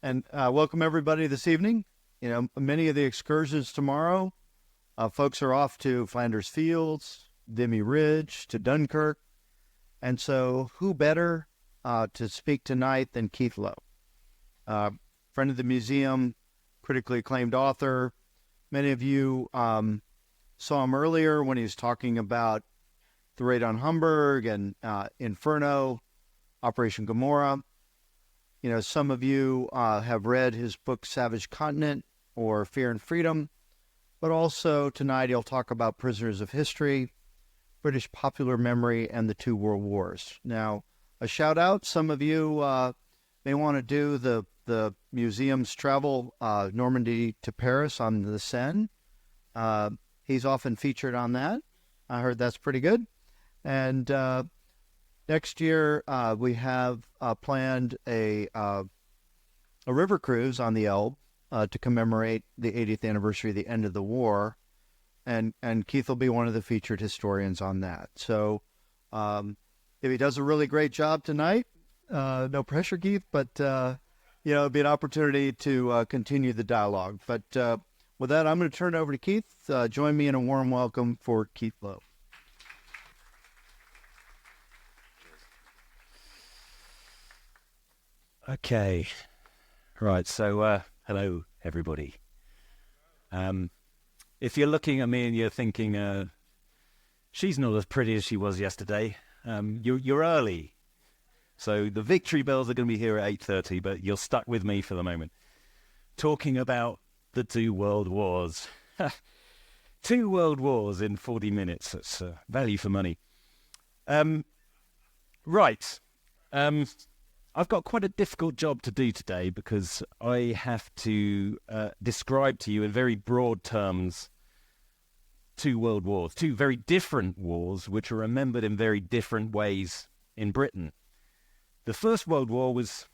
And welcome everybody this evening. You know, many of the excursions tomorrow, folks are off to Flanders Fields, Vimy Ridge, to Dunkirk. And so who better to speak tonight than Keith Lowe, friend of the museum, critically acclaimed author. Many of you saw him earlier when he was talking about the raid on Hamburg and Inferno, Operation Gomorrah. You know, some of you have read his book, Savage Continent or Fear and Freedom, but also tonight he'll talk about prisoners of history, British popular memory, and the two world wars. Now, a shout out, some of you may want to do the museum's travel, Normandy to Paris on the Seine. He's often featured on that. I heard that's pretty good. And next year, we have planned a river cruise on the Elbe to commemorate the 80th anniversary of the end of the war, and Keith will be one of the featured historians on that. So if he does a really great job tonight, no pressure, Keith, but it'll be an opportunity to continue the dialogue. But with that, I'm going to turn it over to Keith. Join me in a warm welcome for Keith Lowe. Okay, right, so hello everybody. If you're looking at me and you're thinking, she's not as pretty as she was yesterday, you're early. So the victory bells are going to be here at 8:30, but you're stuck with me for the moment. Talking about the two world wars. 2 world wars in 40 minutes, that's value for money. Right. I've got quite a difficult job to do today because I have to describe to you in very broad terms 2 world wars, 2 very different wars which are remembered in very different ways in Britain. The First World War was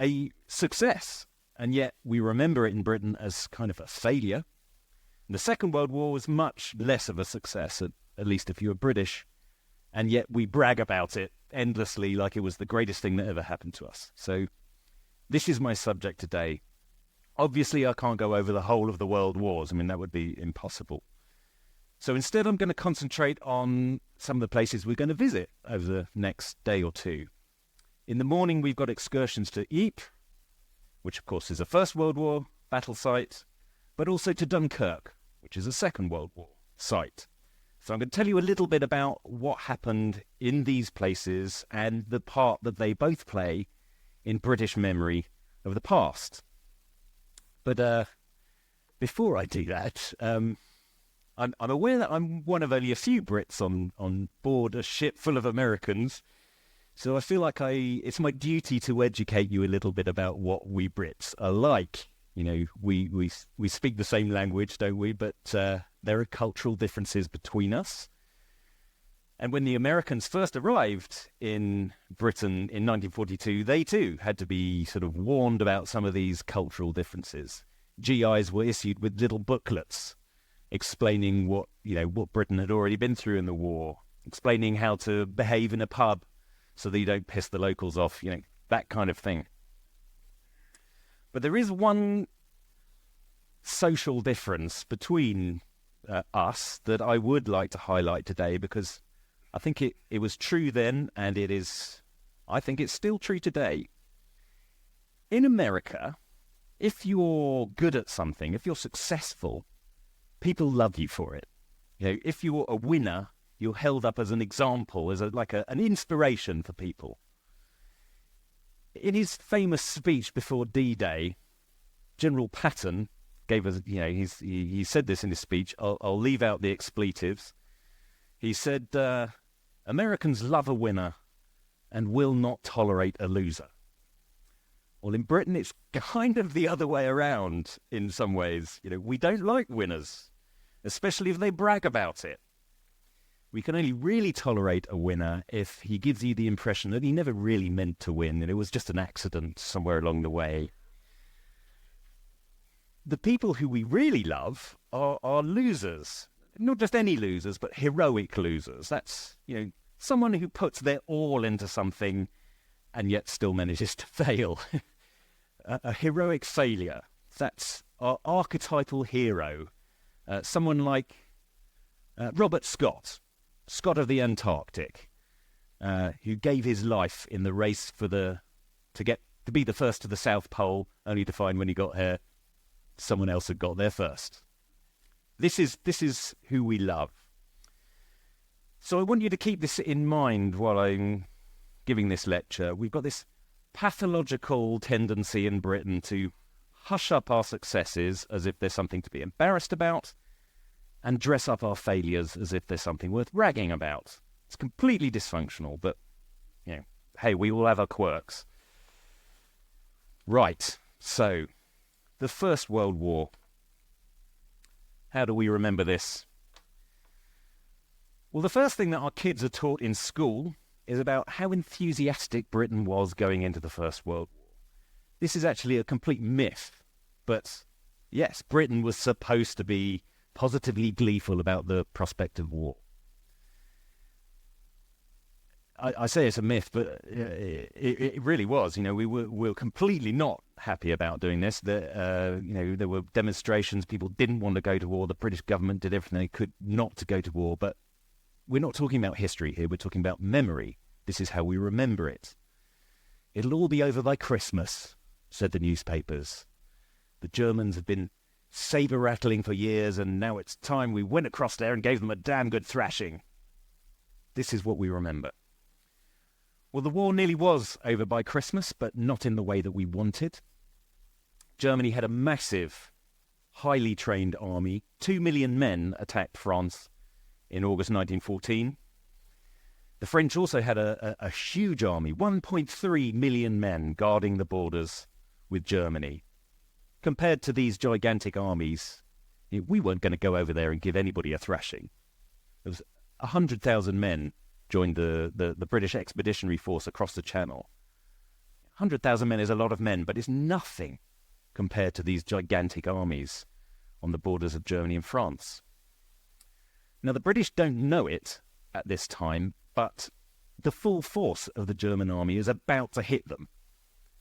a success, and yet we remember it in Britain as kind of a failure. And the Second World War was much less of a success, at least if you were British, and yet we brag about it endlessly like it was the greatest thing that ever happened to us. So this is my subject today. Obviously, I can't go over the whole of the world wars. I mean, that would be impossible. So instead, I'm going to concentrate on some of the places we're going to visit over the next day or two. In the morning, we've got excursions to Ypres, which of course is a First World War battle site, but also to Dunkirk, which is a Second World War site. So I'm going to tell you a little bit about what happened in these places and the part that they both play in British memory of the past. But before I do that, I'm aware that I'm one of only a few Brits on board a ship full of Americans, so I feel like it's my duty to educate you a little bit about what we Brits are like. You know, we speak the same language, don't we? But there are cultural differences between us. And when the Americans first arrived in Britain in 1942, they too had to be sort of warned about some of these cultural differences. GIs were issued with little booklets explaining what Britain had already been through in the war, explaining how to behave in a pub so that you don't piss the locals off, that kind of thing. But there is one social difference between us that I would like to highlight today, because I think it was true then, and I think it's still true today. In America, if you're good at something, if you're successful, people love you for it. If you're a winner, you're held up as an example, as an inspiration for people. In his famous speech before D-Day, General Patton gave us, he said this in his speech. I'll leave out the expletives. He said, Americans love a winner and will not tolerate a loser. Well, in Britain, it's kind of the other way around in some ways. We don't like winners, especially if they brag about it. We can only really tolerate a winner if he gives you the impression that he never really meant to win and it was just an accident somewhere along the way. The people who we really love are losers. Not just any losers, but heroic losers. That's, someone who puts their all into something and yet still manages to fail. a heroic failure. That's our archetypal hero. Someone like Robert Scott, Scott of the Antarctic, who gave his life in the race to be the first to the South Pole, only to find when he got here, someone else had got there first. This is who we love. So I want you to keep this in mind while I'm giving this lecture. We've got this pathological tendency in Britain to hush up our successes as if there's something to be embarrassed about, and dress up our failures as if there's something worth bragging about. It's completely dysfunctional, but, hey, we all have our quirks. Right, so, the First World War. How do we remember this? Well, the first thing that our kids are taught in school is about how enthusiastic Britain was going into the First World War. This is actually a complete myth, but yes, Britain was supposed to be positively gleeful about the prospect of war. I say it's a myth, but it really was. We were completely not happy about doing this. There were demonstrations. People didn't want to go to war. The British government did everything they could not to go to war. But we're not talking about history here. We're talking about memory. This is how we remember it. It'll all be over by Christmas, said the newspapers. The Germans have been saber-rattling for years, and now it's time we went across there and gave them a damn good thrashing. This is what we remember. Well, the war nearly was over by Christmas, but not in the way that we wanted. Germany had a massive, highly trained army. 2 million men attacked France in August 1914. The French also had a huge army, 1.3 million men guarding the borders with Germany. Compared to these gigantic armies, we weren't going to go over there and give anybody a thrashing. There was 100,000 men joined the British Expeditionary Force across the Channel. 100,000 men is a lot of men, but it's nothing compared to these gigantic armies on the borders of Germany and France. Now, the British don't know it at this time, but the full force of the German army is about to hit them.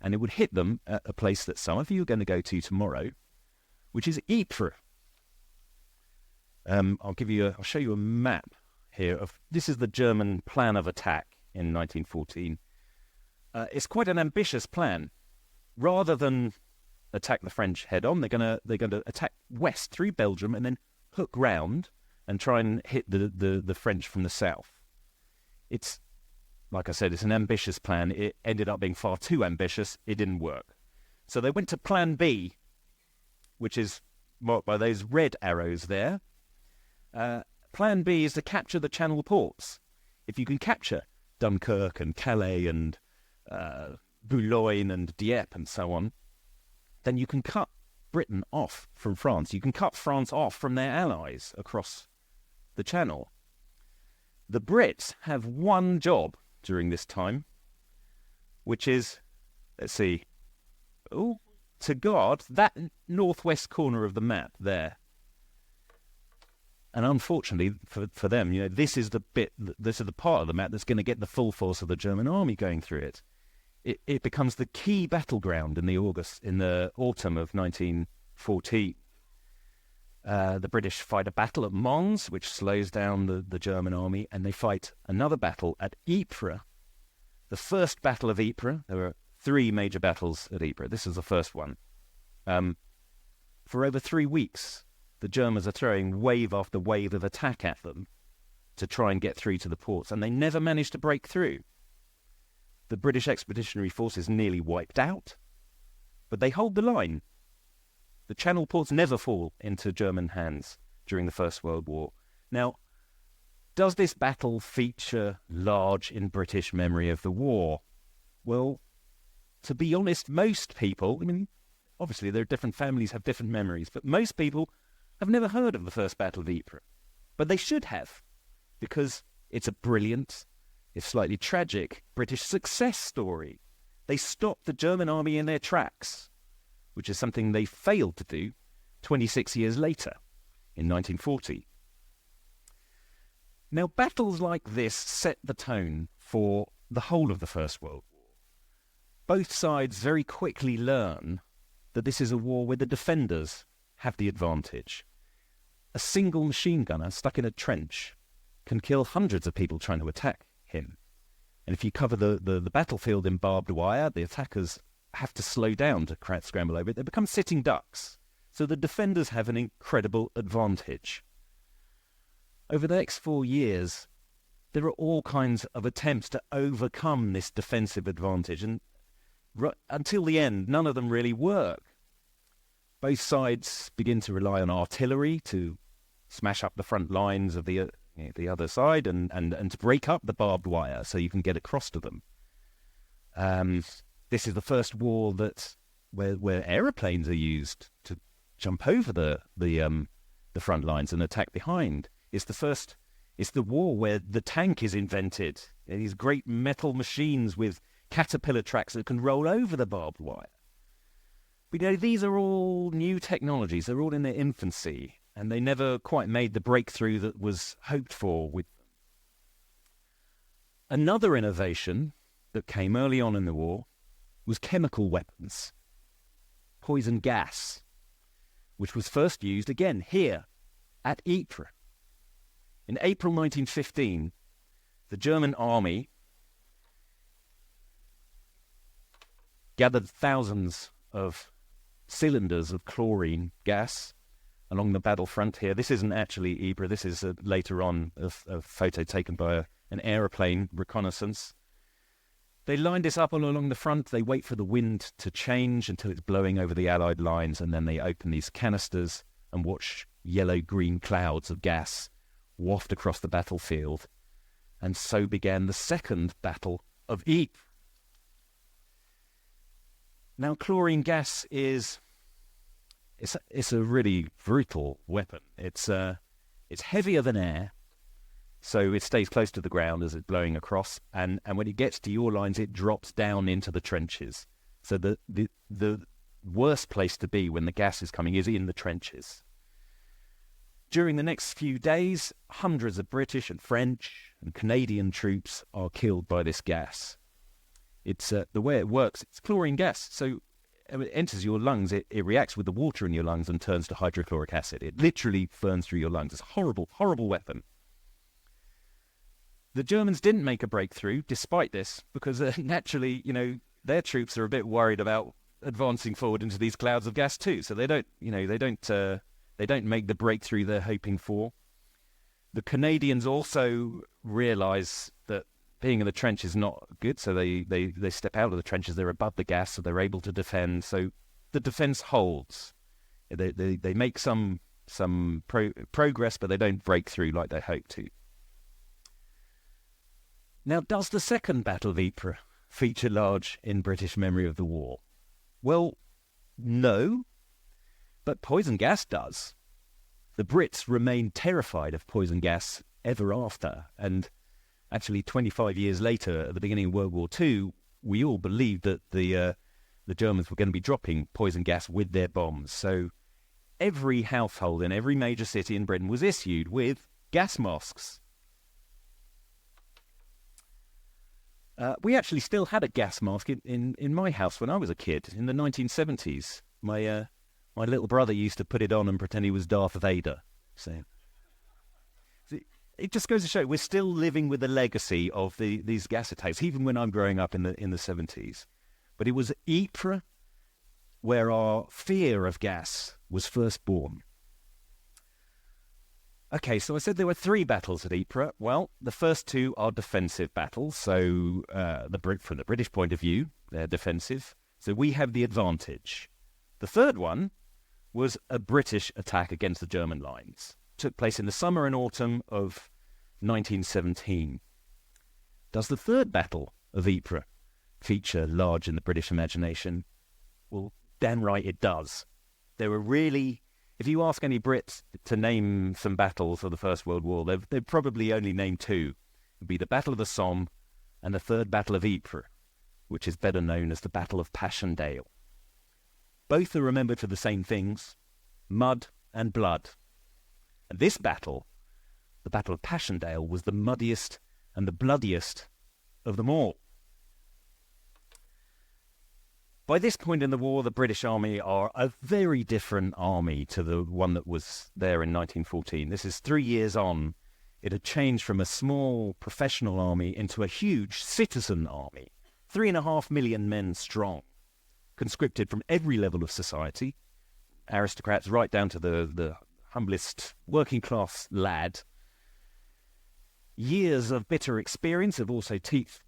And it would hit them at a place that some of you are going to go to tomorrow, which is Ypres. I'll show you a map here this is the German plan of attack in 1914. It's quite an ambitious plan. Rather than attack the French head on, they're going to attack west through Belgium and then hook round and try and hit the French from the south. It's, like I said, it's an ambitious plan. It ended up being far too ambitious. It didn't work. So they went to Plan B, which is marked by those red arrows there. Plan B is to capture the Channel ports. If you can capture Dunkirk and Calais and Boulogne and Dieppe and so on, then you can cut Britain off from France. You can cut France off from their allies across the Channel. The Brits have one job during this time, which is, to guard that northwest corner of the map there. And unfortunately for them, this is the part of the map that's going to get the full force of the German army going through it. It becomes the key battleground in the autumn of 1914. The British fight a battle at Mons, which slows down the German army, and they fight another battle at Ypres. The first battle of Ypres, there were 3 major battles at Ypres. This is the first one. For over 3 weeks, the Germans are throwing wave after wave of attack at them to try and get through to the ports, and they never managed to break through. The British Expeditionary Force is nearly wiped out, but they hold the line. The Channel ports never fall into German hands during the First World War. Now, does this battle feature large in British memory of the war? Well, to be honest, most people, obviously there are different families have different memories, but most people have never heard of the First Battle of Ypres. But they should have, because it's a brilliant, if slightly tragic, British success story. They stopped the German army in their tracks, which is something they failed to do 26 years later, in 1940. Now, battles like this set the tone for the whole of the First World War. both sides very quickly learn that this is a war where the defenders have the advantage. A single machine gunner stuck in a trench can kill hundreds of people trying to attack him. And if you cover the battlefield in barbed wire, the attackers have to slow down to scramble over it. They become sitting ducks. So the defenders have an incredible advantage. Over the next 4 years, there are all kinds of attempts to overcome this defensive advantage. And until the end, none of them really work. Both sides begin to rely on artillery to smash up the front lines of the other side and to break up the barbed wire so you can get across to them. This is the first war where aeroplanes are used to jump over the front lines and attack behind. It's the war where the tank is invented. These great metal machines with caterpillar tracks that can roll over the barbed wire. But these are all new technologies. They're all in their infancy, and they never quite made the breakthrough that was hoped for with them. Another innovation that came early on in the war was chemical weapons, poison gas, which was first used again here at Ypres. In April 1915, the German army gathered thousands of cylinders of chlorine gas along the battlefront here. This isn't actually Ypres. This is later on a photo taken by an aeroplane reconnaissance. They lined this up all along the front. They wait for the wind to change until it's blowing over the Allied lines, and then they open these canisters and watch yellow-green clouds of gas waft across the battlefield. And so began the Second Battle of Ypres. Now, chlorine gas it's a really brutal weapon. It's heavier than air, so it stays close to the ground as it's blowing across, and when it gets to your lines, it drops down into the trenches. So the worst place to be when the gas is coming is in the trenches. During the next few days, hundreds of British and French and Canadian troops are killed by this gas. It's the way it works. It's chlorine gas, so it enters your lungs. It reacts with the water in your lungs and turns to hydrochloric acid. It literally burns through your lungs. It's a horrible, horrible weapon. The Germans didn't make a breakthrough despite this because naturally, their troops are a bit worried about advancing forward into these clouds of gas too. So they don't make the breakthrough they're hoping for. The Canadians also realise that being in the trench is not good, so they step out of the trenches. They're above the gas, so they're able to defend. So the defence holds. They make some progress, but they don't break through like they hope to. Now, does the Second Battle of Ypres feature large in British memory of the war? Well, no, but poison gas does. The Brits remained terrified of poison gas ever after, and actually 25 years later, at the beginning of World War II, we all believed that the Germans were going to be dropping poison gas with their bombs. So every household in every major city in Britain was issued with gas masks. We actually still had a gas mask in my house when I was a kid in the 1970s. My little brother used to put it on and pretend he was Darth Vader. So it just goes to show we're still living with the legacy of these gas attacks, even when I'm growing up in the 70s. But it was Ypres where our fear of gas was first born. Okay, so I said there were 3 battles at Ypres. Well, the first 2 are defensive battles. So from the British point of view, they're defensive. So we have the advantage. The third one was a British attack against the German lines. Took place in the summer and autumn of 1917. Does the third battle of Ypres feature large in the British imagination? Well, damn right it does. There were really, if you ask any Brits to name some battles of the First World War, they'd probably only name 2. It would be the Battle of the Somme and the Third Battle of Ypres, which is better known as the Battle of Passchendaele. Both are remembered for the same things, mud and blood. And this battle, the Battle of Passchendaele, was the muddiest and the bloodiest of them all. By this point in the war, the British Army are a very different army to the one that was there in 1914. This is 3 years on. It had changed from a small professional army into a huge citizen army, 3.5 million men strong, conscripted from every level of society, aristocrats right down to the humblest working class lad. Years of bitter experience have also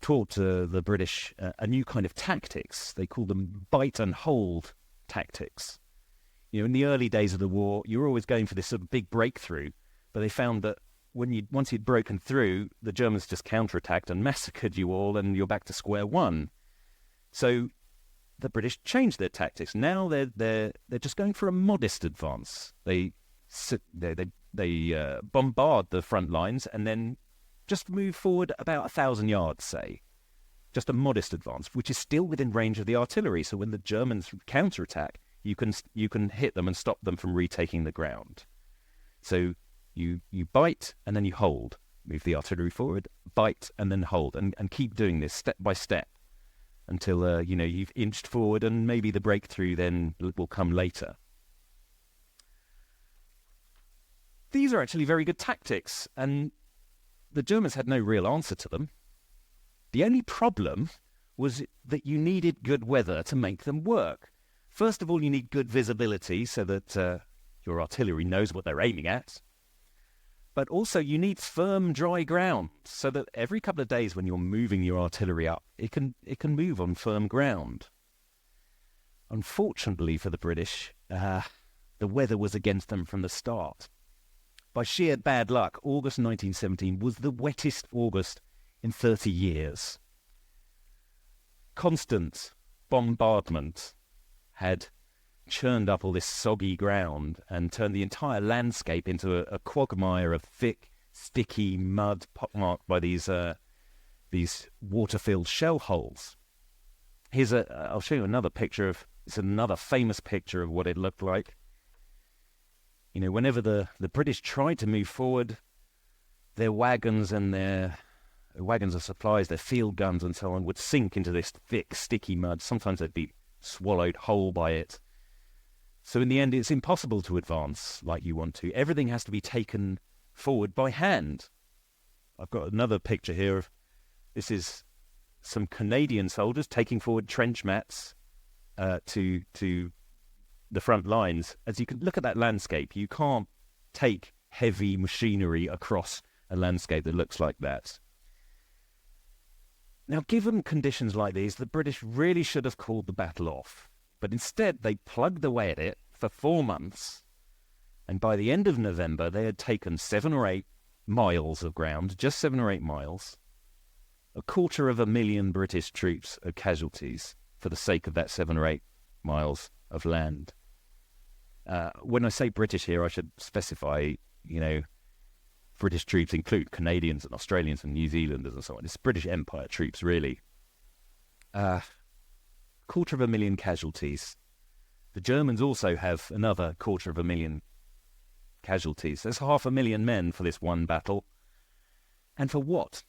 taught the British a new kind of tactics. They call them bite and hold tactics. In the early days of the war, you were always going for this sort of big breakthrough, but they found that once you'd broken through, the Germans just counterattacked and massacred you all, and you're back to square one. So the British changed their tactics. Now they're just going for a modest advance. They bombard the front lines and then just move forward about 1,000 yards, say. Just a modest advance, which is still within range of the artillery. So when the Germans counterattack, you can hit them and stop them from retaking the ground. So you bite and then you hold. Move the artillery forward, bite and then hold, and keep doing this step by step until you've inched forward, and maybe the breakthrough then will come later. These are actually very good tactics, and the Germans had no real answer to them. The only problem was that you needed good weather to make them work. First of all, you need good visibility so that your artillery knows what they're aiming at. But also you need firm, dry ground so that every couple of days when you're moving your artillery up, it can move on firm ground. Unfortunately for the British, the weather was against them from the start. By sheer bad luck, August 1917 was the wettest August in 30 years. Constant bombardment had churned up all this soggy ground and turned the entire landscape into a quagmire of thick, sticky mud pockmarked by these water-filled shell holes. I'll show you another picture it's another famous picture of what it looked like. Whenever the British tried to move forward, their wagons and their wagons of supplies, their field guns and so on, would sink into this thick, sticky mud. Sometimes they'd be swallowed whole by it. So in the end, it's impossible to advance like you want to. Everything has to be taken forward by hand. I've got another picture here. This is some Canadian soldiers taking forward trench mats to the front lines. As you can look at that landscape, you can't take heavy machinery across a landscape that looks like that. Now, given conditions like these, the British really should have called the battle off. But instead, they plugged away at it for 4 months. And by the end of November, they had taken 7 or 8 miles of ground, just 7 or 8 miles. 250,000 British troops of casualties for the sake of that 7 or 8 miles of land. When I say British here, I should specify, British troops include Canadians and Australians and New Zealanders and so on. It's British Empire troops, really. 250,000 casualties. The Germans also have another 250,000 casualties. There's 500,000 men for this one battle. And for what?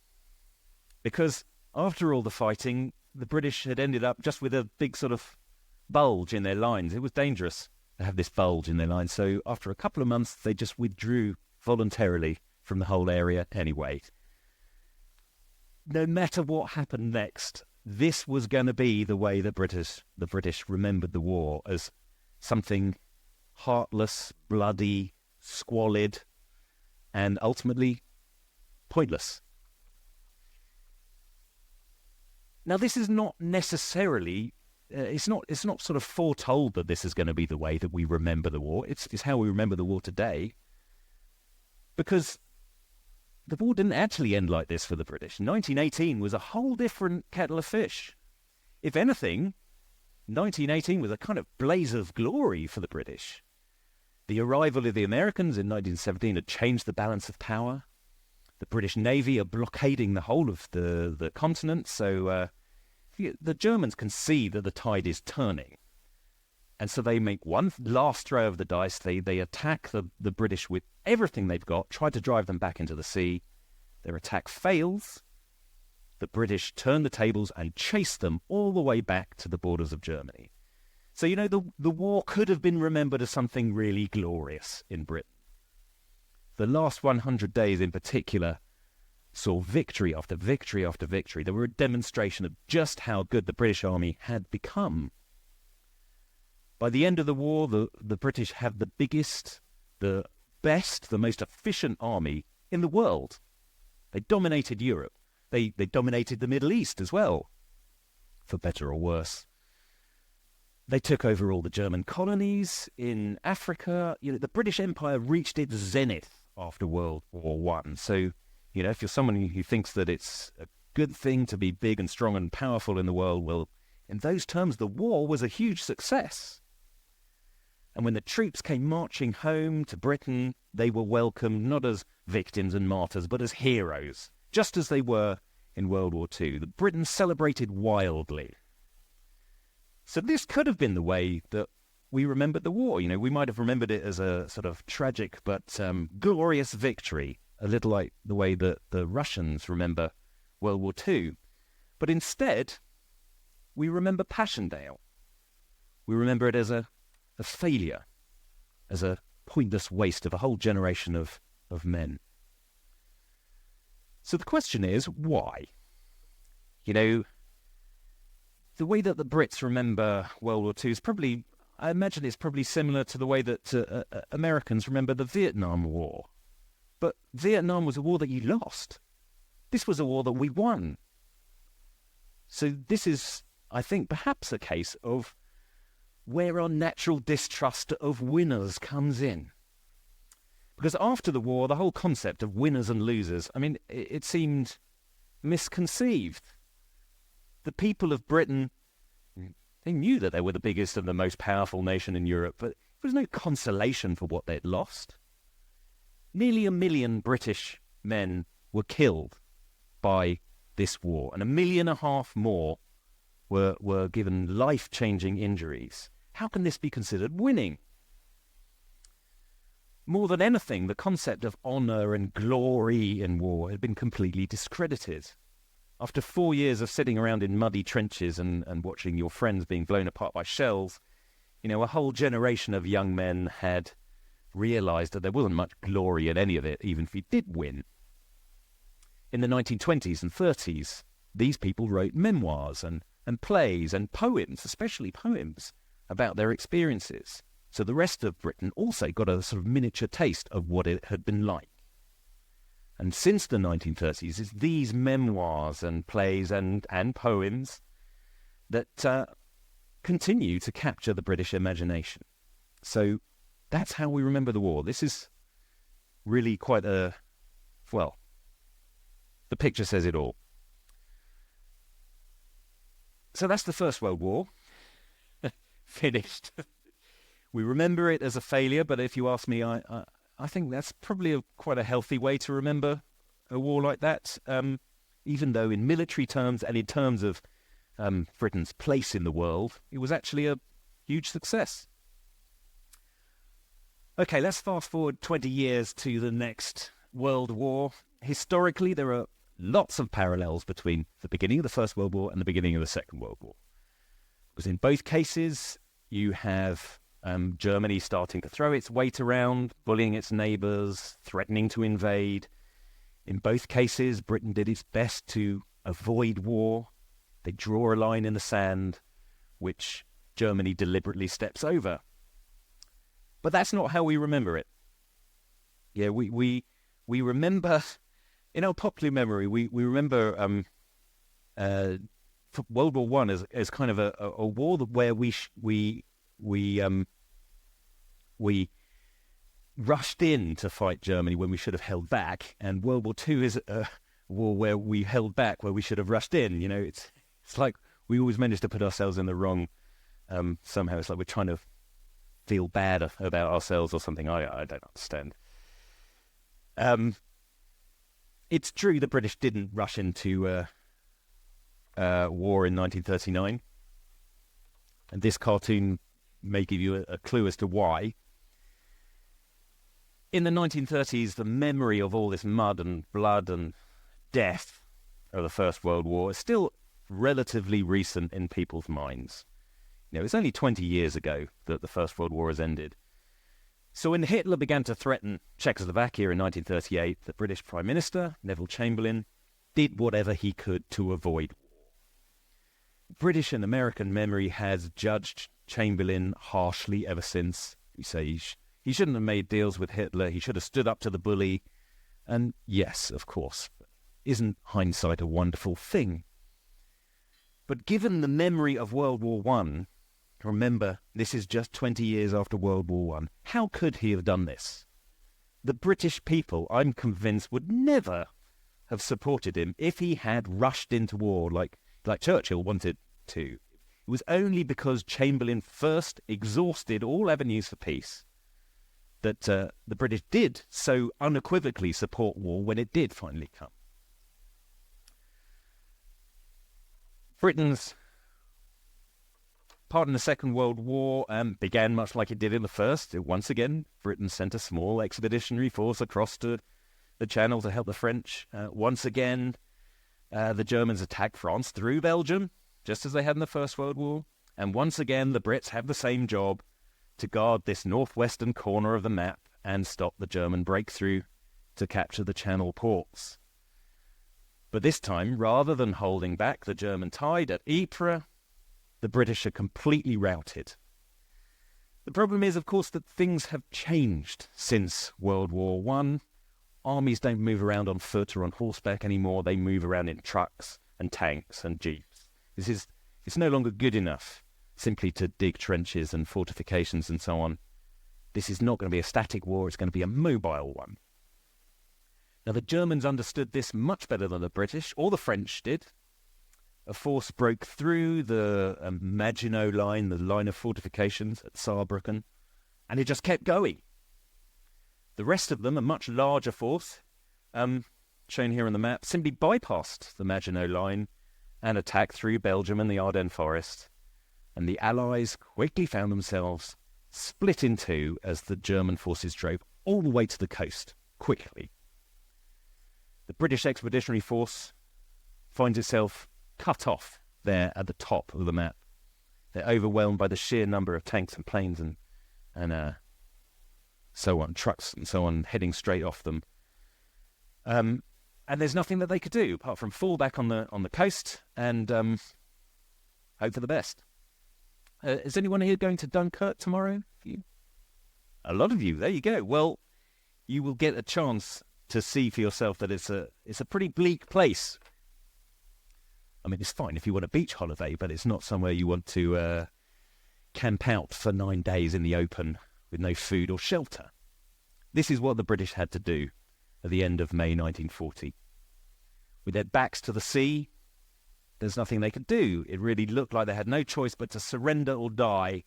Because after all the fighting, the British had ended up just with a big sort of bulge in their lines. It was dangerous to have this bulge in their lines. So after a couple of months, they just withdrew voluntarily from the whole area anyway. No matter what happened next, this was going to be the way the British remembered the war, as something heartless, bloody, squalid, and ultimately pointless. Now, this is not necessarily, it's not sort of foretold that this is going to be the way that we remember the war. It's how we remember the war today. Because the war didn't actually end like this for the British. 1918 was a whole different kettle of fish. If anything, 1918 was a kind of blaze of glory for the British. The arrival of the Americans in 1917 had changed the balance of power. The British Navy are blockading the whole of the continent, so the Germans can see that the tide is turning. And so they make one last throw of the dice. They attack the British with everything they've got, try to drive them back into the sea. Their attack fails. The British turn the tables and chase them all the way back to the borders of Germany. So, the war could have been remembered as something really glorious in Britain. The last 100 days in particular saw victory after victory after victory. They were a demonstration of just how good the British Army had become. By the end of the war, the British had the biggest, the best, the most efficient army in the world. They dominated Europe. They dominated the Middle East as well, for better or worse. They took over all the German colonies in Africa. The British Empire reached its zenith after World War One. So, if you're someone who thinks that it's a good thing to be big and strong and powerful in the world, well, in those terms, the war was a huge success. And when the troops came marching home to Britain, they were welcomed not as victims and martyrs, but as heroes, just as they were in World War II. The Britain celebrated wildly. So this could have been the way that we remembered the war. We might have remembered it as a sort of tragic but glorious victory, a little like the way that the Russians remember World War II. But instead, we remember Passchendaele. We remember it as a failure, as a pointless waste of a whole generation of men. So the question is, why? The way that the Brits remember World War II is probably, I imagine it's probably similar to the way that Americans remember the Vietnam War. But Vietnam was a war that you lost. This was a war that we won. So this is, I think, perhaps a case of where our natural distrust of winners comes in. Because after the war, the whole concept of winners and losers, it seemed misconceived. The people of Britain, they knew that they were the biggest and the most powerful nation in Europe, but there was no consolation for what they'd lost. Nearly 1 million British men were killed by this war, and 1.5 million more were given life-changing injuries. How can this be considered winning? More than anything, the concept of honour and glory in war had been completely discredited. After 4 years of sitting around in muddy trenches and watching your friends being blown apart by shells, a whole generation of young men had realised that there wasn't much glory in any of it, even if you did win. In the 1920s and 30s, these people wrote memoirs and plays and poems, especially poems, about their experiences. So the rest of Britain also got a sort of miniature taste of what it had been like. And since the 1930s, it's these memoirs and plays and poems that continue to capture the British imagination. So that's how we remember the war. This is really quite the picture says it all. So that's the First World War. Finished. We remember it as a failure, but if you ask me, I think that's probably quite a healthy way to remember a war like that, even though in military terms and in terms of Britain's place in the world, it was actually a huge success. Okay, let's fast forward 20 years to the next World War. Historically, there are lots of parallels between the beginning of the First World War and the beginning of the Second World War. Because in both cases, you have Germany starting to throw its weight around, bullying its neighbours, threatening to invade. In both cases, Britain did its best to avoid war. They draw a line in the sand, which Germany deliberately steps over. But that's not how we remember it. Yeah, we remember, in our popular memory, we remember World War One as kind of a war where we rushed in to fight Germany when we should have held back, and World War Two is a war where we held back where we should have rushed in. It's like we always manage to put ourselves in the wrong. Somehow it's like we're trying to feel bad about ourselves or something. I don't understand. It's true the British didn't rush into war in 1939, and this cartoon may give you a clue as to why. In the 1930s, the memory of all this mud and blood and death of the First World War is still relatively recent in people's minds. It's only 20 years ago that the First World War has ended. So when Hitler began to threaten Czechoslovakia in 1938, the British Prime Minister, Neville Chamberlain, did whatever he could to avoid war. British and American memory has judged Chamberlain harshly ever since. We say he shouldn't have made deals with Hitler, he should have stood up to the bully. And yes, of course, isn't hindsight a wonderful thing? But given the memory of World War I, remember, this is just 20 years after World War I, how could he have done this? The British people, I'm convinced, would never have supported him if he had rushed into war like Churchill wanted to. It was only because Chamberlain first exhausted all avenues for peace that the British did so unequivocally support war when it did finally come. Britain's part in the Second World War began much like it did in the First. Once again, Britain sent a small expeditionary force across to the Channel to help the French. Once again, the Germans attacked France through Belgium, just as they had in the First World War. And once again, the Brits have the same job, to guard this northwestern corner of the map and stop the German breakthrough to capture the Channel ports. But this time, rather than holding back the German tide at Ypres, the British are completely routed. The problem is, of course, that things have changed since World War I. Armies don't move around on foot or on horseback anymore. They move around in trucks and tanks and jeeps. It's no longer good enough simply to dig trenches and fortifications and so on. This is not going to be a static war. It's going to be a mobile one. Now, the Germans understood this much better than the British, or the French did. A force broke through the Maginot Line, the line of fortifications at Saarbrücken, and it just kept going. The rest of them, a much larger force, shown here on the map, simply bypassed the Maginot Line and attacked through Belgium and the Ardennes Forest. And the Allies quickly found themselves split in two as the German forces drove all the way to the coast, quickly. The British Expeditionary Force finds itself cut off there at the top of the map. They're overwhelmed by the sheer number of tanks and planes and so on, trucks and so on, heading straight off them. And there's nothing that they could do apart from fall back on the coast and hope for the best. Is anyone here going to Dunkirk tomorrow? A lot of you. There you go. Well, you will get a chance to see for yourself that it's a pretty bleak place. I mean, it's fine if you want a beach holiday, but it's not somewhere you want to camp out for 9 days in the open with no food or shelter. This is what the British had to do at the end of May 1940. With their backs to the sea, there's nothing they could do. It really looked like they had no choice but to surrender or die.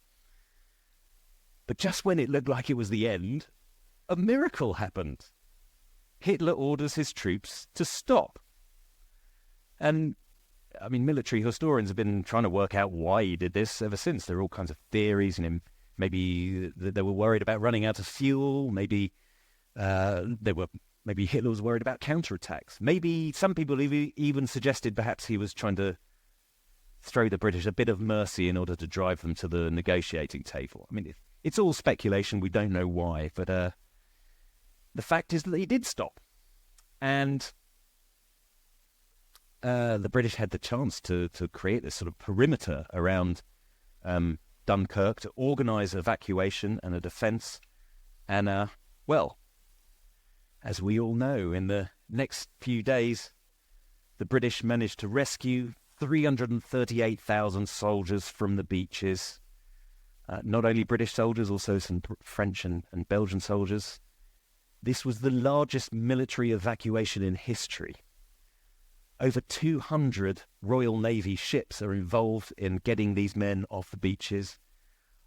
But just when it looked like it was the end, a miracle happened. Hitler orders his troops to stop. And, I mean, military historians have been trying to work out why he did this ever since. There are all kinds of theories. Maybe they were worried about running out of fuel. Maybe Hitler was worried about counterattacks. Maybe some people even suggested perhaps he was trying to throw the British a bit of mercy in order to drive them to the negotiating table. I mean, it's all speculation. We don't know why. But the fact is that he did stop. And the British had the chance to create this sort of perimeter around Dunkirk to organise evacuation and a defence. And, well, as we all know, in the next few days, the British managed to rescue 338,000 soldiers from the beaches. Not only British soldiers, also some French and Belgian soldiers. This was the largest military evacuation in history. Over 200 Royal Navy ships are involved in getting these men off the beaches.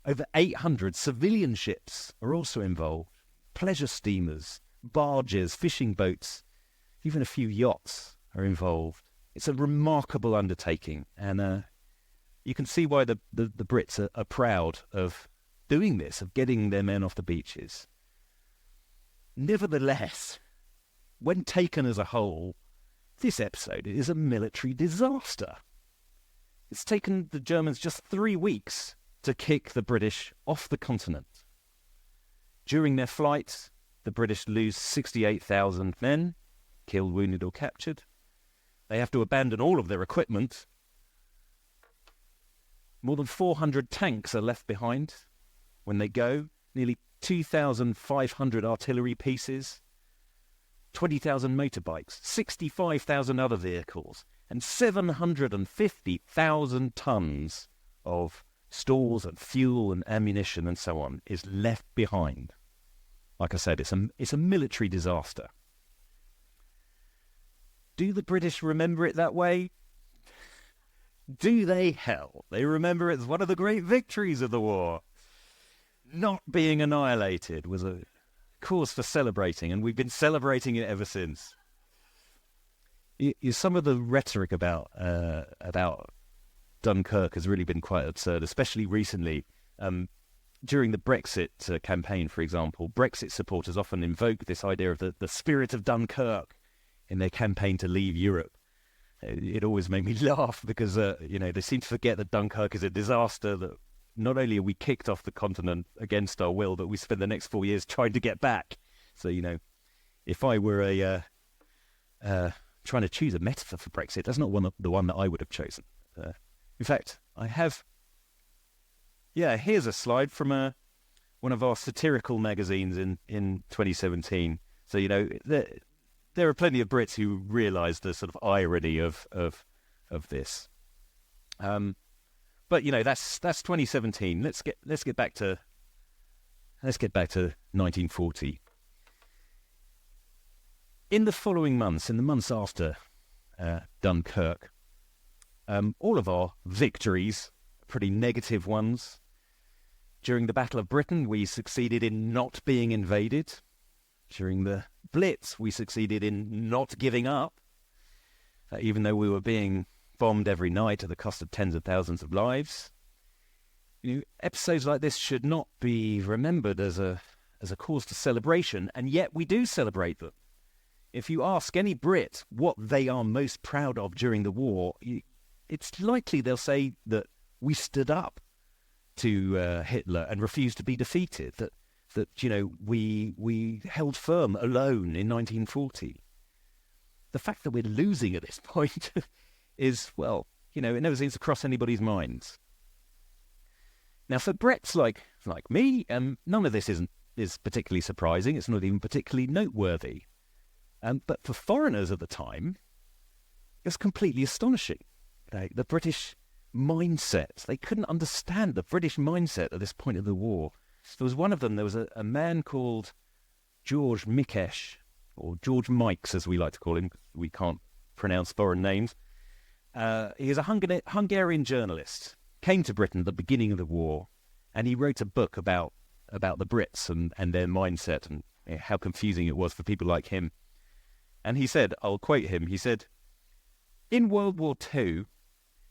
Over 800 civilian ships are also involved. Pleasure steamers, barges, fishing boats, even a few yachts are involved. It's a remarkable undertaking, and you can see why the Brits are proud of doing this, of getting their men off the beaches. Nevertheless, when taken as a whole, this episode is a military disaster. It's taken the Germans just 3 weeks to kick the British off the continent. During their flight, the British lose 68,000 men, killed, wounded or captured. They have to abandon all of their equipment. More than 400 tanks are left behind when they go, nearly 2,500 artillery pieces, 20,000 motorbikes, 65,000 other vehicles, and 750,000 tons of stores and fuel and ammunition and so on is left behind. Like I said, it's a military disaster. Do the British remember it that way? Do they? Hell, they remember it as one of the great victories of the war. Not being annihilated was a cause for celebrating, and we've been celebrating it ever since. Some of the rhetoric about Dunkirk has really been quite absurd, especially recently. During the Brexit campaign, for example, Brexit supporters often invoke this idea of the spirit of Dunkirk in their campaign to leave Europe. It always made me laugh because, they seem to forget that Dunkirk is a disaster, that not only are we kicked off the continent against our will, but we spend the next 4 years trying to get back. So, if I were trying to choose a metaphor for Brexit, that's not the one that I would have chosen. In fact, I have... Yeah, here's a slide from one of our satirical magazines in 2017. So, there are plenty of Brits who realise the sort of irony of this. But that's 2017. Let's get back to 1940. In the following months, in the months after Dunkirk, all of our victories, pretty negative ones. During the Battle of Britain, we succeeded in not being invaded. During the Blitz, we succeeded in not giving up, even though we were being bombed every night at the cost of tens of thousands of lives. Episodes like this should not be remembered as a cause for celebration, and yet we do celebrate them. If you ask any Brit what they are most proud of during the war, it's likely they'll say that we stood up to Hitler and refused to be defeated, that we held firm alone in 1940. The fact that we're losing at this point is, it never seems to cross anybody's minds. Now, for Brits like me, none of this is particularly surprising. It's not even particularly noteworthy. But for foreigners at the time, it's completely astonishing. The British mindset, they couldn't understand the British mindset at this point of the war. There was one of them, there was a man called George Mikesh, or George Mikes as we like to call him, we can't pronounce foreign names. He is a Hungarian journalist, came to Britain at the beginning of the war, and he wrote a book about the Brits and their mindset and how confusing it was for people like him. And he said, I'll quote him, he said, "In World War II,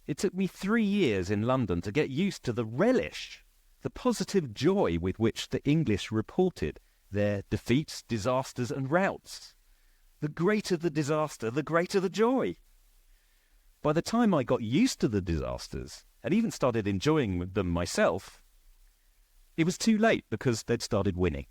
it took me 3 years in London to get used to the relish, the positive joy with which the English reported their defeats, disasters and routs. The greater the disaster, the greater the joy. By the time I got used to the disasters, and even started enjoying them myself, it was too late because they'd started winning."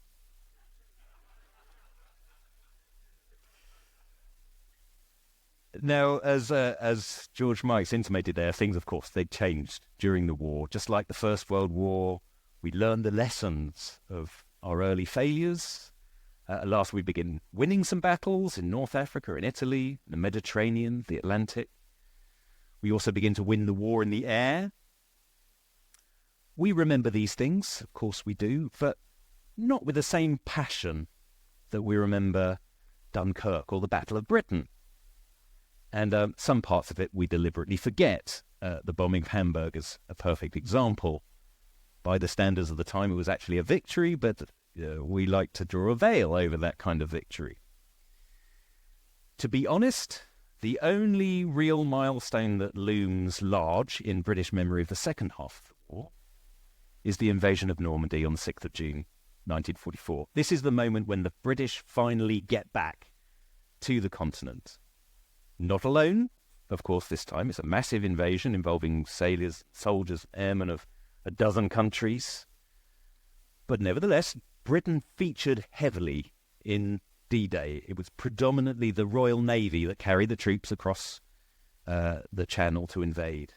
Now, as George Mikes intimated there, things, of course, they'd changed during the war. Just like the First World War, we learned the lessons of our early failures. At last, we begin winning some battles in North Africa, in Italy, the Mediterranean, the Atlantic. We also begin to win the war in the air. We remember these things, of course we do, but not with the same passion that we remember Dunkirk or the Battle of Britain. And some parts of it we deliberately forget. The bombing of Hamburg is a perfect example. By the standards of the time, it was actually a victory, but we like to draw a veil over that kind of victory. To be honest, the only real milestone that looms large in British memory of the second half of the war is the invasion of Normandy on the 6th of June, 1944. This is the moment when the British finally get back to the continent. Not alone, of course, this time. It's a massive invasion involving sailors, soldiers, airmen of a dozen countries. But nevertheless, Britain featured heavily in D-Day. It was predominantly the Royal Navy that carried the troops across the Channel to invade.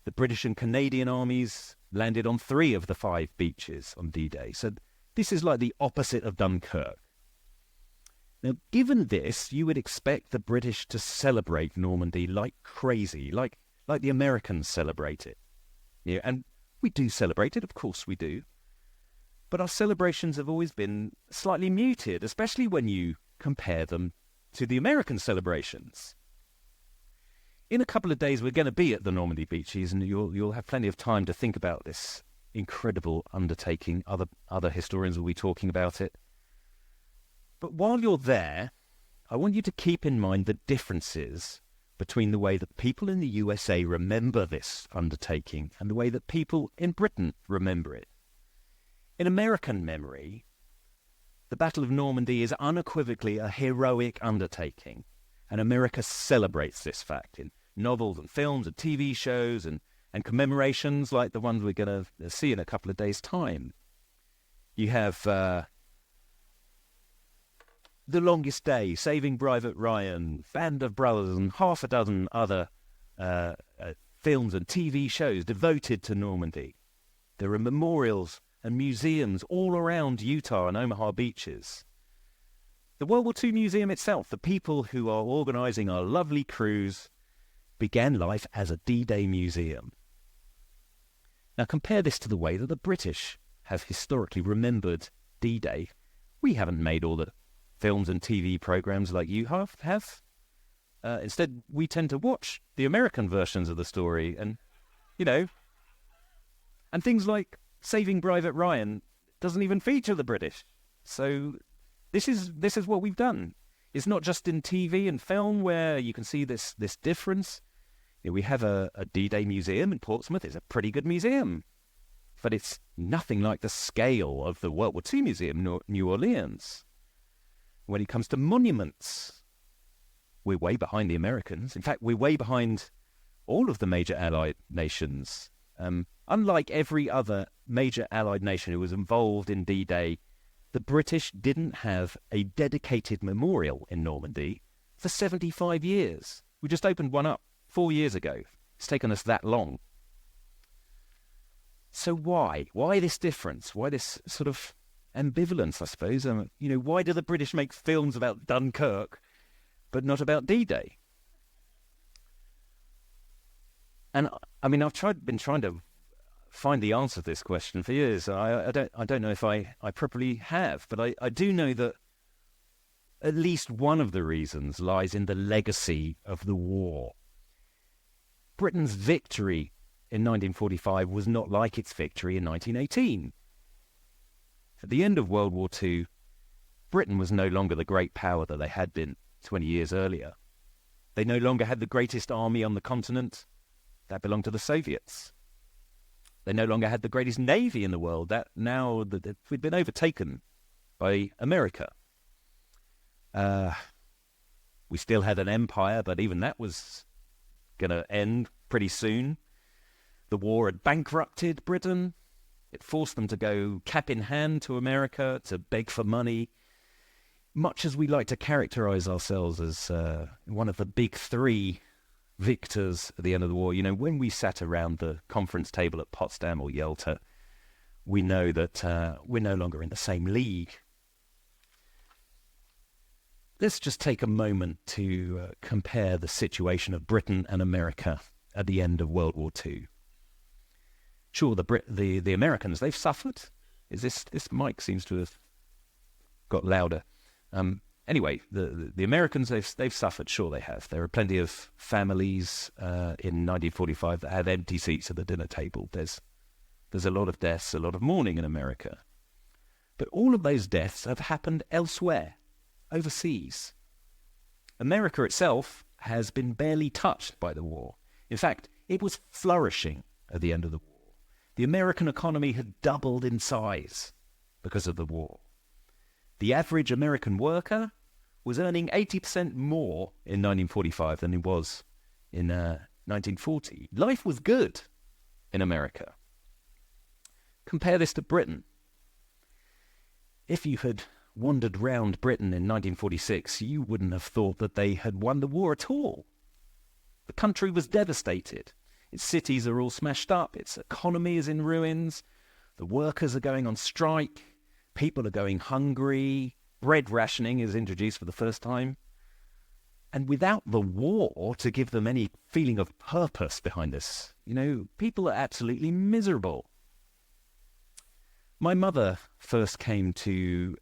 The British and Canadian armies landed on 3 of the 5 beaches on D-Day. So this is like the opposite of Dunkirk. Now, given this, you would expect the British to celebrate Normandy like crazy, like the Americans celebrate it. Yeah, and we do celebrate it, of course we do. But our celebrations have always been slightly muted, especially when you compare them to the American celebrations. In a couple of days, we're going to be at the Normandy beaches, and you'll have plenty of time to think about this incredible undertaking. Other historians will be talking about it. But while you're there, I want you to keep in mind the differences between the way that people in the USA remember this undertaking and the way that people in Britain remember it. In American memory, the Battle of Normandy is unequivocally a heroic undertaking, and America celebrates this fact in novels and films and TV shows and commemorations like the ones we're going to see in a couple of days' time. You have The Longest Day, Saving Private Ryan, Band of Brothers, and half a dozen other films and TV shows devoted to Normandy. There are memorials and museums all around Utah and Omaha beaches. The World War II Museum itself, the people who are organising our lovely cruise, began life as a D-Day museum. Now compare this to the way that the British have historically remembered D-Day. We haven't made all the films and TV programmes like you have. Instead, we tend to watch the American versions of the story, and things like Saving Private Ryan doesn't even feature the British. So this is what we've done. It's not just in TV and film where you can see this difference. We have a D-Day museum in Portsmouth. It's a pretty good museum, but it's nothing like the scale of the World War II Museum, New Orleans. When it comes to monuments, we're way behind the Americans. In fact, we're way behind all of the major Allied nations. Unlike every other major Allied nation who was involved in D-Day, the British didn't have a dedicated memorial in Normandy for 75 years. We just opened one up 4 years ago. It's taken us that long. So why? Why this difference? Why this sort of ambivalence, I suppose? Why do the British make films about Dunkirk but not about D-Day? And I've been trying to find the answer to this question for years. I don't know if I properly have, but I do know that at least one of the reasons lies in the legacy of the war. Britain's victory in 1945 was not like its victory in 1918. At the end of World War II, Britain was no longer the great power that they had been 20 years earlier. They no longer had the greatest army on the continent. That belonged to the Soviets. They no longer had the greatest navy in the world. That now that we'd been overtaken by America. We still had an empire, but even that was going to end pretty soon. The war had bankrupted Britain. It forced them to go cap in hand to America to beg for money. Much as we like to characterize ourselves as one of the big 3 victors at the end of the war, when we sat around the conference table at Potsdam or Yalta, we know that we're no longer in the same league. Let's just take a moment to compare the situation of Britain and America at the end of World War II. Sure, the Americans, they've suffered. This mic seems to have got louder. Anyway, the Americans, they've suffered. Sure, they have. There are plenty of families in 1945 that have empty seats at the dinner table. There's a lot of deaths, a lot of mourning in America. But all of those deaths have happened elsewhere, overseas. America itself has been barely touched by the war. In fact, it was flourishing at the end of the war. The American economy had doubled in size because of the war. The average American worker was earning 80% more in 1945 than he was in 1940. Life was good in America. Compare this to Britain. If you had wandered round Britain in 1946, you wouldn't have thought that they had won the war at all. The country was devastated. Its cities are all smashed up. Its economy is in ruins. The workers are going on strike. People are going hungry. Bread rationing is introduced for the first time. And without the war to give them any feeling of purpose behind this, people are absolutely miserable. My mother first came to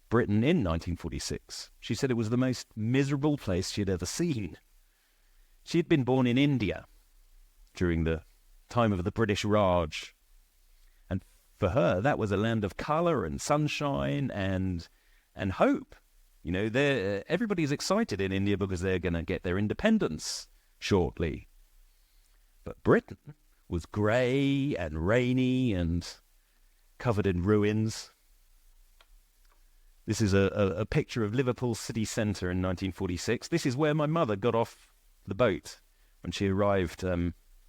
Britain in 1946. She said it was the most miserable place she had ever seen. She had been born in India during the time of the British Raj. And for her, that was a land of colour and sunshine and hope. Everybody's excited in India because they're going to get their independence shortly. But Britain was grey and rainy and covered in ruins. This is a picture of Liverpool city centre in 1946. This is where my mother got off the boat when she arrived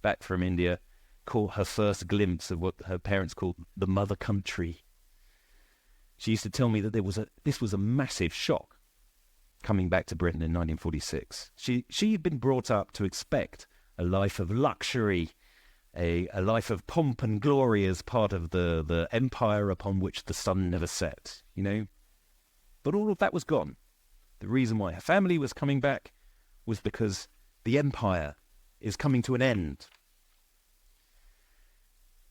back from India, caught her first glimpse of what her parents called the mother country. She used to tell me that this was a massive shock coming back to Britain in 1946. She had been brought up to expect a life of luxury, a life of pomp and glory as part of the empire upon which the sun never set, But all of that was gone. The reason why her family was coming back was because the empire is coming to an end.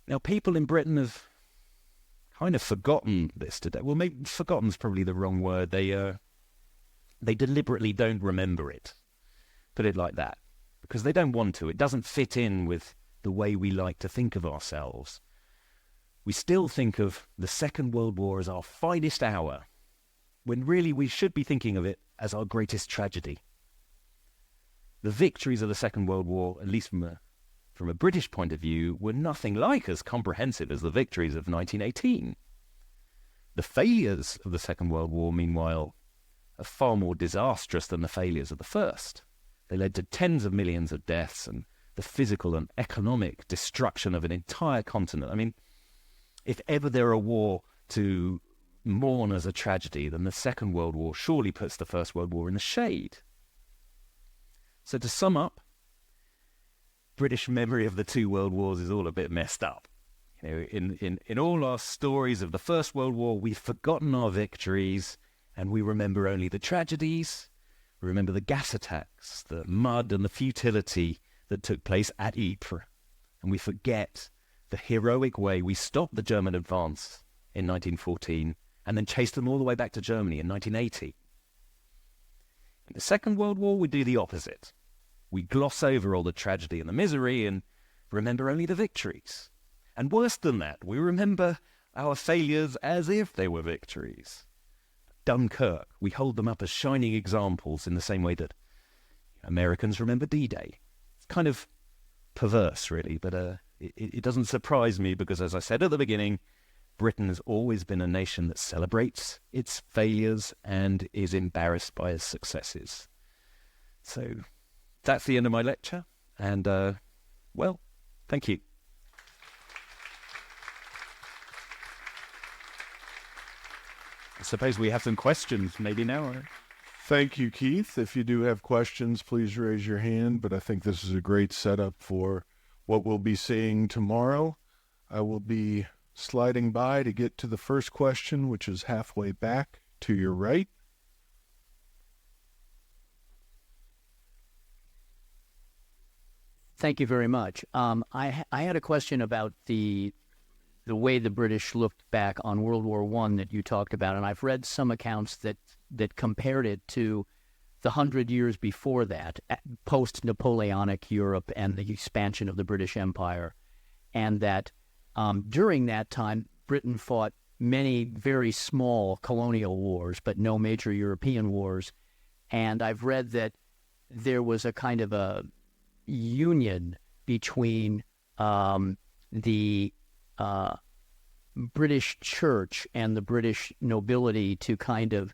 Now, people in Britain have kind of forgotten this today. Well, maybe forgotten's probably the wrong word. They deliberately don't remember it. Put it like that. Because they don't want to. It doesn't fit in with the way we like to think of ourselves. We still think of the Second World War as our finest hour, when really we should be thinking of it as our greatest tragedy. The victories of the Second World War, at least from a British point of view, were nothing like as comprehensive as the victories of 1918. The failures of the Second World War, meanwhile, are far more disastrous than the failures of the First. They led to tens of millions of deaths and the physical and economic destruction of an entire continent. I mean, if ever there a war to mourn as a tragedy, then the Second World War surely puts the First World War in the shade. So to sum up, British memory of the two world wars is all a bit messed up. In all our stories of the First World War, we've forgotten our victories and we remember only the tragedies. We remember the gas attacks, the mud and the futility that took place at Ypres. And we forget the heroic way we stopped the German advance in 1914 and then chased them all the way back to Germany in 1980. In the Second World War, we do the opposite. We gloss over all the tragedy and the misery and remember only the victories. And worse than that, we remember our failures as if they were victories. Dunkirk, we hold them up as shining examples in the same way that Americans remember D-Day. It's kind of perverse, really, but it doesn't surprise me because, as I said at the beginning, Britain has always been a nation that celebrates its failures and is embarrassed by its successes. So that's the end of my lecture, and, well, thank you. I suppose we have some questions maybe now. Or... Thank you, Keith. If you do have questions, please raise your hand, but I think this is a great setup for what we'll be seeing tomorrow. I will be sliding by to get to the first question, which is halfway back to your right. Thank you very much. I had a question about the way the British looked back on World War I that you talked about, and I've read some accounts that compared it to the 100 years before that, post-Napoleonic Europe and the expansion of the British Empire, and that during that time, Britain fought many very small colonial wars, but no major European wars. And I've read that there was a kind of a union between the British Church and the British nobility to kind of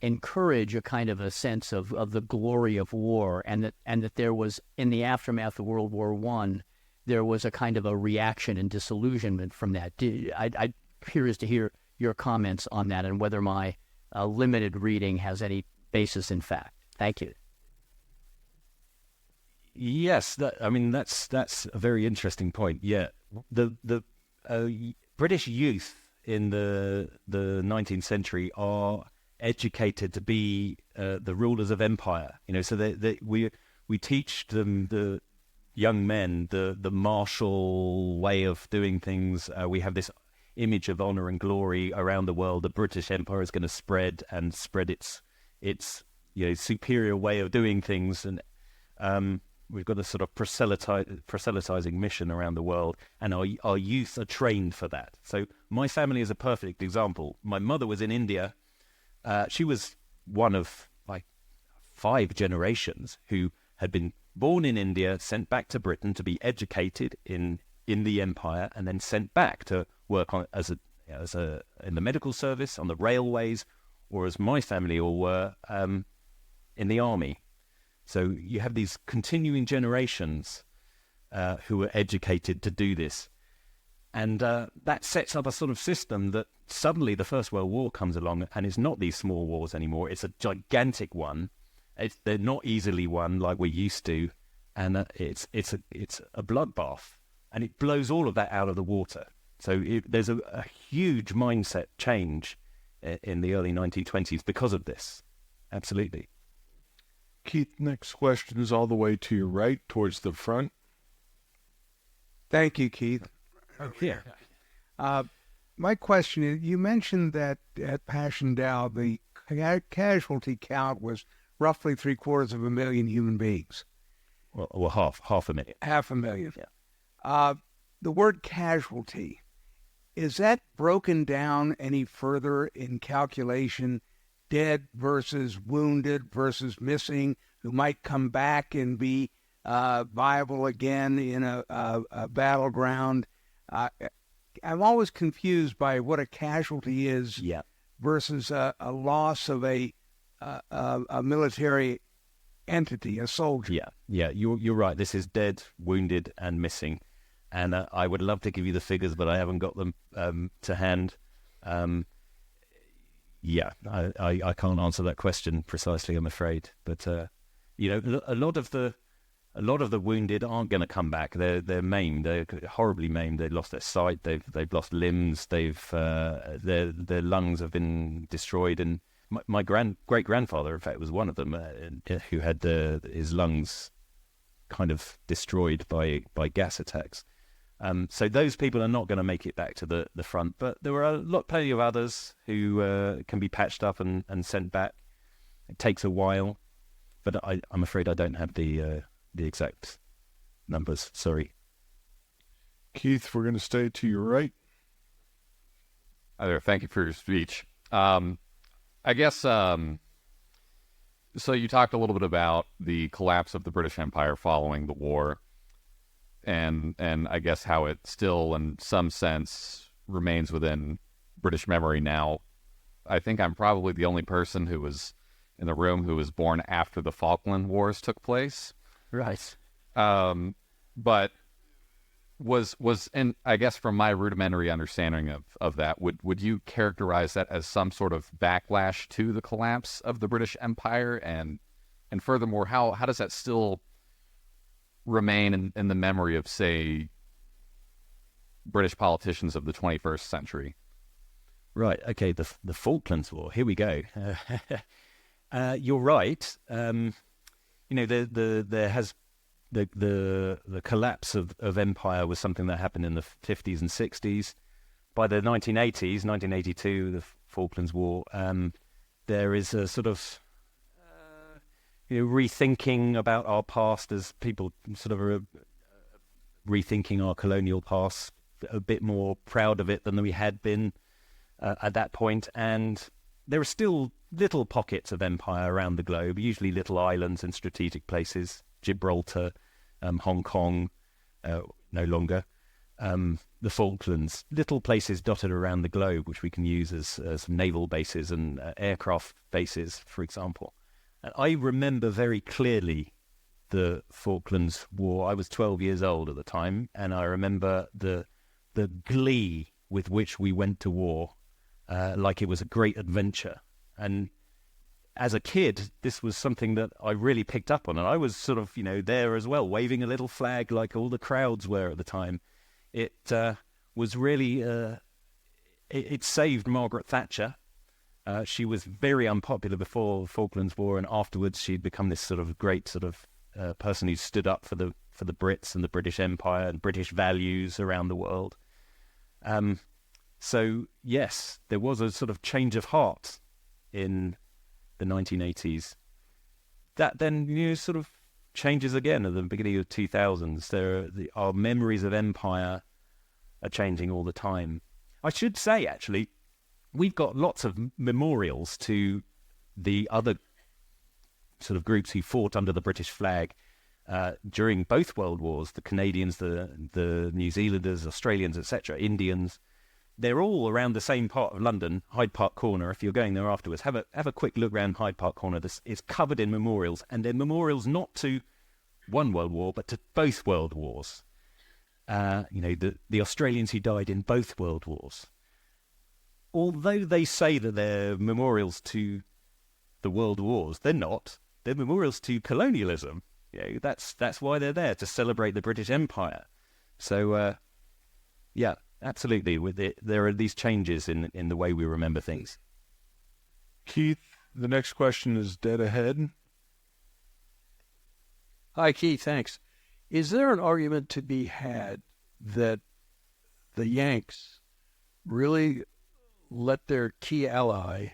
encourage a kind of a sense of the glory of war, and that there was, in the aftermath of World War I, there was a kind of a reaction and disillusionment from that. I'm curious to hear your comments on that and whether my limited reading has any basis in fact. Thank you. Yes, that's a very interesting point. Yeah, the British youth in the 19th century are educated to be the rulers of empire. So we teach them, the young men, the martial way of doing things. We have this image of honor and glory around the world. The British Empire is going to spread its superior way of doing things, and we've got a sort of proselytizing mission around the world, and our youth are trained for that. So my family is a perfect example. My mother was in India. She was one of like 5 generations who had been born in India, sent back to Britain to be educated in the empire, and then sent back to work on in the medical service, on the railways, or as my family all were, in the army. So you have these continuing generations who were educated to do this. And that sets up a sort of system that suddenly the First World War comes along, and it's not these small wars anymore. It's a gigantic one. They're not easily won like we used to, and it's a bloodbath, and it blows all of that out of the water. So there's a huge mindset change in the early 1920s because of this. Absolutely. Keith, next question is all the way to your right, towards the front. Thank you, Keith. Yeah. My question is, you mentioned that at Passchendaele, the casualty count was roughly 750,000 human beings. Well, half a million. 500,000. Yeah. The word casualty, is that broken down any further in calculation? Dead versus wounded versus missing, who might come back and be viable again in a battleground. I'm always confused by what a casualty is versus a loss of a military entity, a soldier. Yeah, you're right. This is dead, wounded, and missing. And I would love to give you the figures, but I haven't got them to hand. I can't answer that question precisely, I'm afraid. But a lot of the wounded aren't going to come back. They're maimed. They're horribly maimed. They've lost their sight. They've lost limbs. Their lungs have been destroyed. And my great grandfather, in fact, was one of them who had his lungs kind of destroyed by gas attacks. So those people are not going to make it back to the front, but there are plenty of others who can be patched up and sent back. It takes a while, but I'm afraid I don't have the exact numbers. Sorry. Keith, we're going to stay to your right. Hi there. Thank you for your speech. I guess, so you talked a little bit about the collapse of the British Empire following the war, and I guess how it still, in some sense, remains within British memory now. I think I'm probably the only person who was in the room who was born after the Falkland Wars took place. Right. But and I guess from my rudimentary understanding of that, would you characterize that as some sort of backlash to the collapse of the British Empire? And furthermore, how does that still remain in the memory of, say, British politicians of the 21st century? Right. Okay. The Falklands War. Here we go. You're right. There has the collapse of empire was something that happened in the 50s and 60s. By the 1980s, 1982, the Falklands War, there is a sort of rethinking about our past as people sort of are rethinking our colonial past, a bit more proud of it than we had been at that point. And there are still little pockets of empire around the globe, usually little islands and strategic places. Gibraltar, Hong Kong, no longer. The Falklands, little places dotted around the globe, which we can use as some naval bases and aircraft bases, for example. And I remember very clearly the Falklands War. I was 12 years old at the time, and I remember the glee with which we went to war, like it was a great adventure. And as a kid, this was something that I really picked up on, and I was sort of, there as well, waving a little flag like all the crowds were at the time. It was really, it saved Margaret Thatcher. She was very unpopular before the Falklands War, and afterwards she'd become this sort of great sort of person who stood up for the Brits and the British Empire and British values around the world. So yes, there was a sort of change of heart in the 1980s. That then sort of changes again at the beginning of 2000s. Our memories of empire are changing all the time. I should say, actually, we've got lots of memorials to the other sort of groups who fought under the British flag during both World Wars, the Canadians, the New Zealanders, Australians, etc., Indians. They're all around the same part of London, Hyde Park Corner. If you're going there afterwards, have a quick look around Hyde Park Corner. It's covered in memorials, and they're memorials not to one World War, but to both World Wars. The Australians who died in both World Wars. Although they say that they're memorials to the World Wars, they're not. They're memorials to colonialism. That's why they're there, to celebrate the British Empire. So, yeah, absolutely. There are these changes in the way we remember things. Keith, the next question is dead ahead. Hi, Keith, thanks. Is there an argument to be had that the Yanks really let their key ally,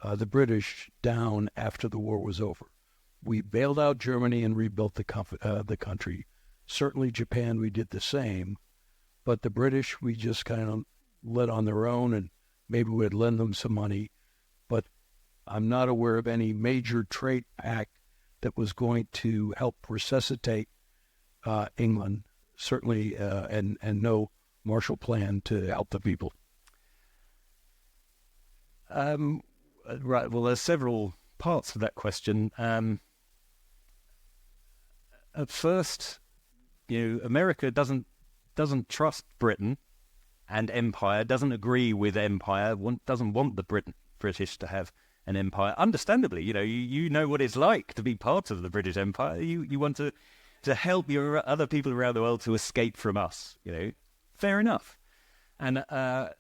the British, down after the war was over? We bailed out Germany and rebuilt the country. Certainly Japan, we did the same. But the British, we just kind of let on their own, and maybe we'd lend them some money. But I'm not aware of any major trade pact that was going to help resuscitate England, certainly, and no Marshall Plan to help the people. Right. Well, there's several parts to that question. At first, America doesn't trust Britain, and empire doesn't agree with empire. Doesn't want the British to have an empire. Understandably, you know what it's like to be part of the British Empire. You want to help your other people around the world to escape from us. Fair enough. And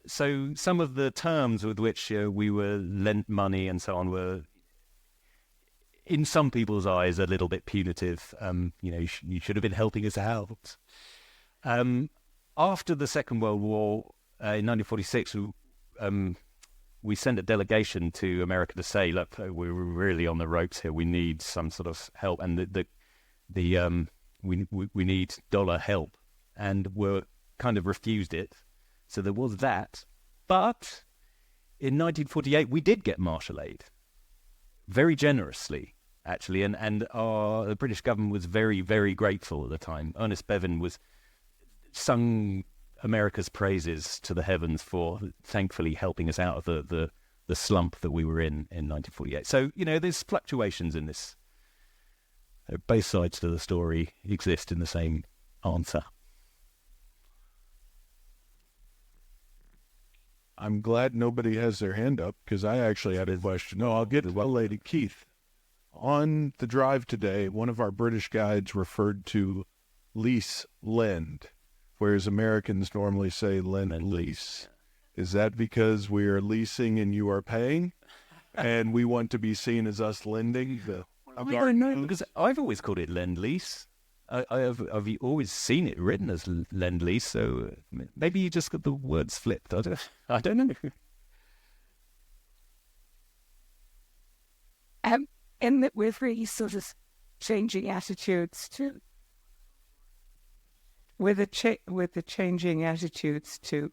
so some of the terms with which we were lent money and so on were, in some people's eyes, a little bit punitive. You should have been helping us out. After the Second World War, in 1946, we sent a delegation to America to say, look, we're really on the ropes here. We need some sort of help, and we need dollar help, and were kind of refused it. So there was that. But in 1948, we did get Marshall Aid, very generously, actually, and the British government was very, very grateful at the time. Ernest Bevin sung America's praises to the heavens for thankfully helping us out of the slump that we were in 1948. So, there's fluctuations in this. Both sides to the story exist in the same answer. I'm glad nobody has their hand up, because I actually had a question. No, I'll get to the lady. Keith, on the drive today, one of our British guides referred to lease lend, whereas Americans normally say lend lease. Is that because we are leasing and you are paying, and we want to be seen as us lending? I don't know, because I've always called it lend-lease. I've always seen it written as lend-lease, so maybe you just got the words flipped. I don't know. And that we're really sort of changing attitudes to, with the changing attitudes to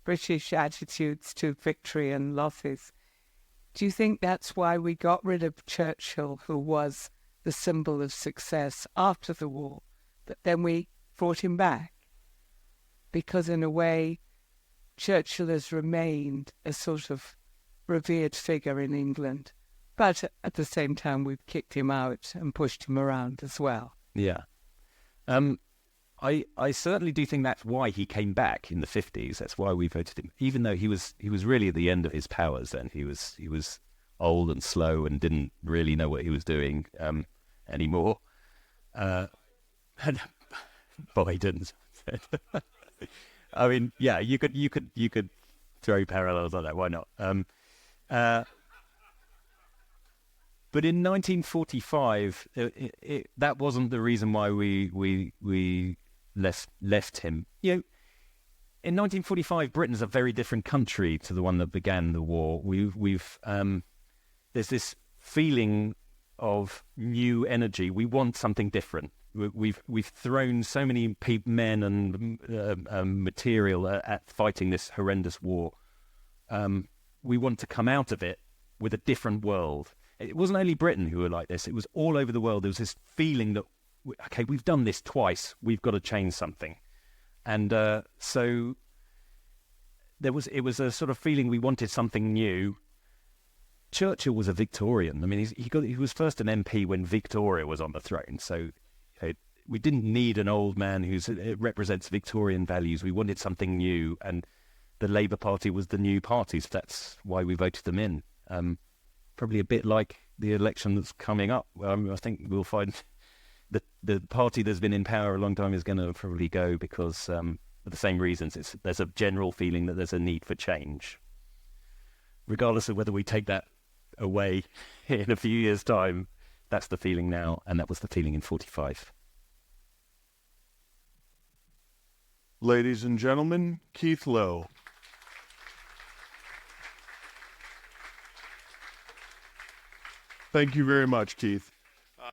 British attitudes to victory and losses. Do you think that's why we got rid of Churchill, who was the symbol of success after the war, but then we brought him back? Because in a way, Churchill has remained a sort of revered figure in England, But at the same time, we've kicked him out and pushed him around as well. Yeah. I certainly do think that's why he came back in the 50s. That's why we voted him, even though he was really at the end of his powers. Then he was old and slow and didn't really know what he was doing anymore. And Biden. I mean, yeah, you could throw parallels on that. Why not? But in 1945, that wasn't the reason why we left him. You know, in 1945, Britain's a very different country to the one that began the war. There's this feeling of new energy. We want something different. We've thrown so many men and material at fighting this horrendous war. We want to come out of it with a different world. It wasn't only Britain who were like this. It was all over the world. There was this feeling that, okay, we've done this twice. We've got to change something. And so it was a sort of feeling we wanted something new. Churchill was a Victorian. I mean, he was first an MP when Victoria was on the throne. So we didn't need an old man who represents Victorian values. We wanted something new. And the Labour Party was the new party. So that's why we voted them in. Probably a bit like the election that's coming up. I think we'll find the party that's been in power a long time is going to probably go because, for the same reasons, there's a general feeling that there's a need for change. Regardless of whether we take that away in a few years' time, that's the feeling now, and that was the feeling in 45. Ladies and gentlemen, Keith Lowe. Thank you very much, Keith.